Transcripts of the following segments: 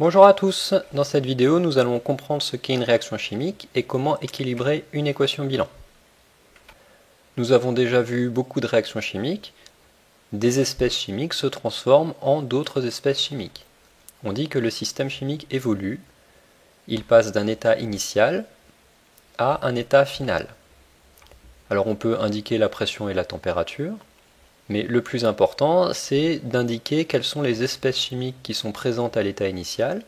Bonjour à tous, dans cette vidéo nous allons comprendre ce qu'est une réaction chimique et comment équilibrer une équation bilan. Nous avons déjà vu beaucoup de réactions chimiques. Des espèces chimiques se transforment en d'autres espèces chimiques. On dit que le système chimique évolue, il passe d'un état initial à un état final. Alors on peut indiquer la pression et la température, mais le plus important c'est d'indiquer quelles sont les espèces chimiques qui sont présentes à l'état initial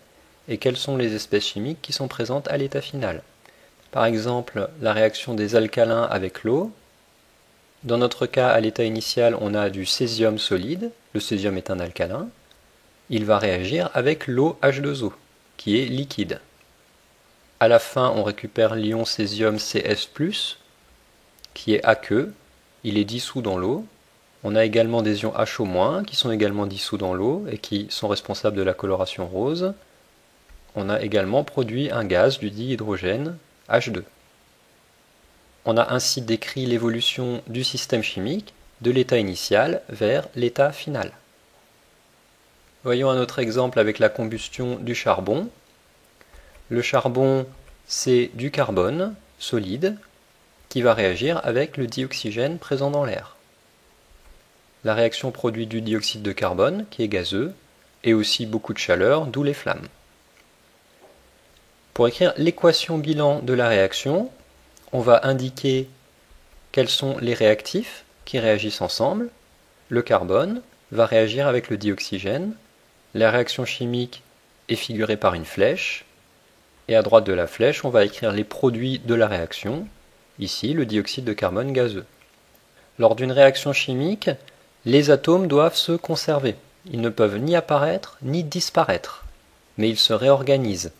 et quelles sont les espèces chimiques qui sont présentes à l'état final. Par exemple, la réaction des alcalins avec l'eau. Dans notre cas, à l'état initial, on a du césium solide. Le césium est un alcalin. Il va réagir avec l'eau H2O, qui est liquide. À la fin, on récupère l'ion césium Cs+, qui est aqueux. Il est dissous dans l'eau. On a également des ions HO-, qui sont également dissous dans l'eau et qui sont responsables de la coloration rose. On a également produit un gaz du dihydrogène, H2. On a ainsi décrit l'évolution du système chimique de l'état initial vers l'état final. Voyons un autre exemple avec la combustion du charbon. Le charbon, c'est du carbone solide qui va réagir avec le dioxygène présent dans l'air. La réaction produit du dioxyde de carbone, qui est gazeux, et aussi beaucoup de chaleur, d'où les flammes. Pour écrire l'équation bilan de la réaction, on va indiquer quels sont les réactifs qui réagissent ensemble. Le carbone va réagir avec le dioxygène. La réaction chimique est figurée par une flèche. Et à droite de la flèche, on va écrire les produits de la réaction. Ici, le dioxyde de carbone gazeux. Lors d'une réaction chimique, les atomes doivent se conserver. Ils ne peuvent ni apparaître ni disparaître, mais ils se réorganisent.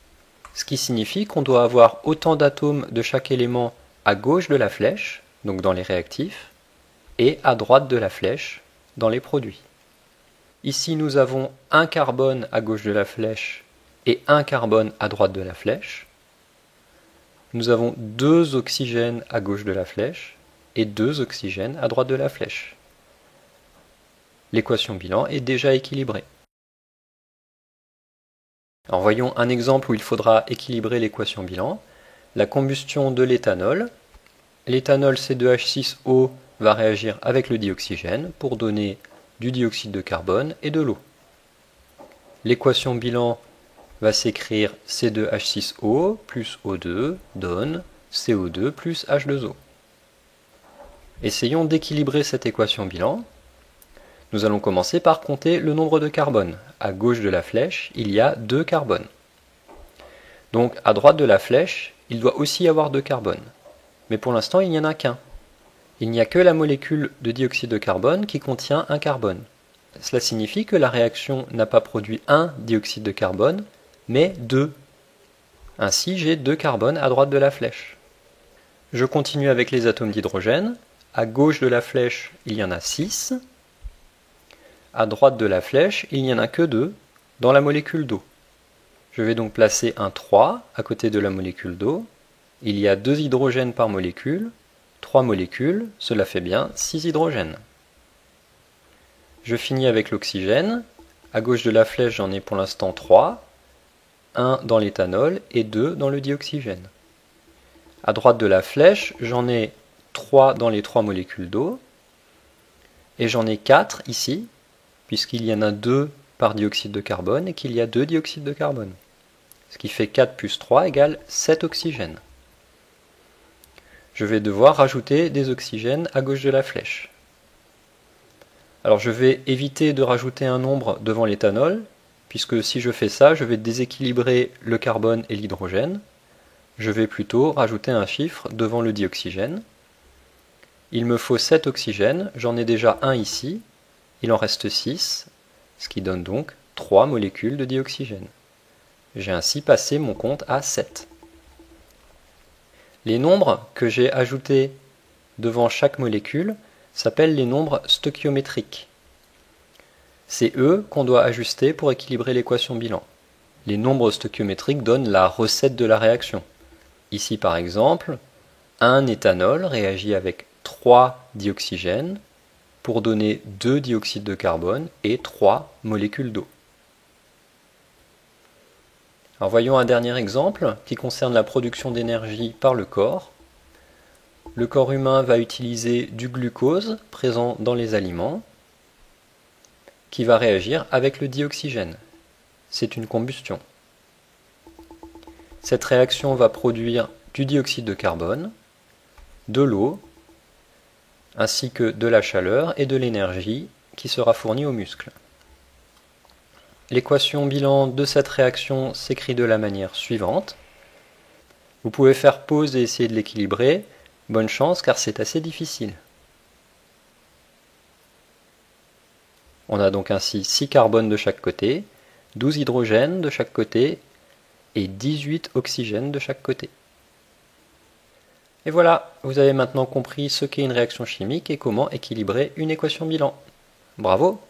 Ce qui signifie qu'on doit avoir autant d'atomes de chaque élément à gauche de la flèche, donc dans les réactifs, et à droite de la flèche, dans les produits. Ici, nous avons un carbone à gauche de la flèche et un carbone à droite de la flèche. Nous avons 2 oxygènes à gauche de la flèche et 2 oxygènes à droite de la flèche. L'équation bilan est déjà équilibrée. Alors voyons un exemple où il faudra équilibrer l'équation bilan. La combustion de l'éthanol. L'éthanol C2H6O va réagir avec le dioxygène pour donner du dioxyde de carbone et de l'eau. L'équation bilan va s'écrire C2H6O plus O2 donne CO2 plus H2O. Essayons d'équilibrer cette équation bilan. Nous allons commencer par compter le nombre de carbone. À gauche de la flèche, il y a 2 carbones. Donc à droite de la flèche, il doit aussi y avoir 2 carbones. Mais pour l'instant, il n'y en a qu'un. Il n'y a que la molécule de dioxyde de carbone qui contient un carbone. Cela signifie que la réaction n'a pas produit un dioxyde de carbone, mais 2. Ainsi, j'ai 2 carbones à droite de la flèche. Je continue avec les atomes d'hydrogène. À gauche de la flèche, il y en a 6. À droite de la flèche, il n'y en a que 2 dans la molécule d'eau. Je vais donc placer un 3 à côté de la molécule d'eau. Il y a 2 hydrogènes par molécule, 3 molécules, cela fait bien 6 hydrogènes. Je finis avec l'oxygène. À gauche de la flèche, j'en ai pour l'instant 3, 1 dans l'éthanol et 2 dans le dioxygène. À droite de la flèche, j'en ai 3 dans les 3 molécules d'eau, et j'en ai 4 ici, puisqu'il y en a 2 par dioxyde de carbone et qu'il y a 2 dioxydes de carbone. Ce qui fait 4 plus 3 égale 7 oxygènes. Je vais devoir rajouter des oxygènes à gauche de la flèche. Alors je vais éviter de rajouter un nombre devant l'éthanol, puisque si je fais ça, je vais déséquilibrer le carbone et l'hydrogène. Je vais plutôt rajouter un chiffre devant le dioxygène. Il me faut 7 oxygènes, j'en ai déjà un ici. Il en reste 6, ce qui donne donc 3 molécules de dioxygène. J'ai ainsi passé mon compte à 7. Les nombres que j'ai ajoutés devant chaque molécule s'appellent les nombres stoichiométriques. C'est eux qu'on doit ajuster pour équilibrer l'équation bilan. Les nombres stoichiométriques donnent la recette de la réaction. Ici par exemple, un éthanol réagit avec 3 dioxygènes pour donner 2 dioxydes de carbone et 3 molécules d'eau. Alors voyons un dernier exemple qui concerne la production d'énergie par le corps. Le corps humain va utiliser du glucose présent dans les aliments qui va réagir avec le dioxygène. C'est une combustion. Cette réaction va produire du dioxyde de carbone, de l'eau, ainsi que de la chaleur et de l'énergie qui sera fournie aux muscles. L'équation bilan de cette réaction s'écrit de la manière suivante. Vous pouvez faire pause et essayer de l'équilibrer. Bonne chance car c'est assez difficile. On a donc ainsi 6 carbones de chaque côté, 12 hydrogènes de chaque côté et 18 oxygènes de chaque côté. Et voilà, vous avez maintenant compris ce qu'est une réaction chimique et comment équilibrer une équation bilan. Bravo!